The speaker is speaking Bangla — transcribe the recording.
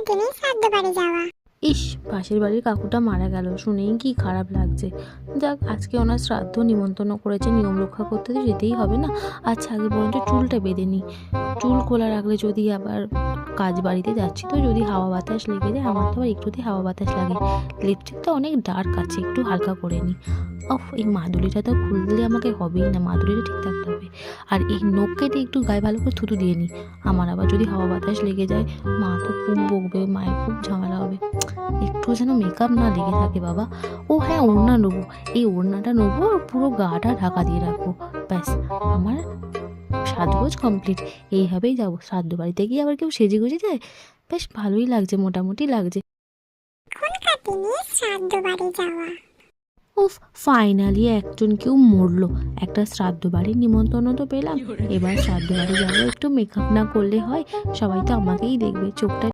দিনই শ্রাদ্ধ বাড়ি যাওয়া। ইস, পাশের বাড়ির কাকুটা মারা গেল, শুনেই কি খারাপ লাগছে। যাক, আজকে ওনার শ্রাদ্ধ নিমন্ত্রণ করেছে, নিয়ম রক্ষা করতে তো যেতেই হবে না। আচ্ছা, আগে পর্যন্ত চুলটা বেঁধে নিই। চুল খোলা রাখলে যদি আবার কাজ বাড়িতে যাচ্ছি তো যদি হাওয়া বাতাস লেগে যায়, আমার তো আবার একটুতেই হাওয়া বাতাস লাগে। লিপস্টিকটা অনেক ডার্ক আছে, একটু হালকা করে নিই। এই মাদুলিটা তো খুললে আমাকে হবেই না, মাদুলিটা ঠিক থাকতে হবে। আর এই নখ কেটে একটু গায়ে ভালো করে থুতু দিয়ে নিই। আমার আবার যদি হাওয়া বাতাস লেগে যায়, মা তো খুব বকবে, মায়ের খুব ঝামেলা হবে। একটু যেন মেকআপ না লেগে থাকে বাবা। ও হ্যাঁ, ওড়না নেবো, এই ওড়নাটা নেবো, পুরো গাটা ঢাকা দিয়ে রাখবো। ব্যাস, আমার সাজগোজ কমপ্লিট। এইভাবেই যাবো শ্রাদ্ধ বাড়িতে। গিয়ে আবার কেউ সেজে গুজে যায়? বেশ ভালোই লাগছে, মোটামুটি লাগছে। এখনকার দিনে শ্রাদ্ধ বাড়ি যাওয়া। উফ, ফাইনালি একজন কেউ মরলো। একটা শ্রাদ্ধ বাড়ির নিমন্ত্রণ তো পেলাম। এবার শ্রাদ্ধ বাড়ি যাবো, একটু মেকআপ না করলে হয়? সবাই তো আমাকেই দেখবে, চোখটা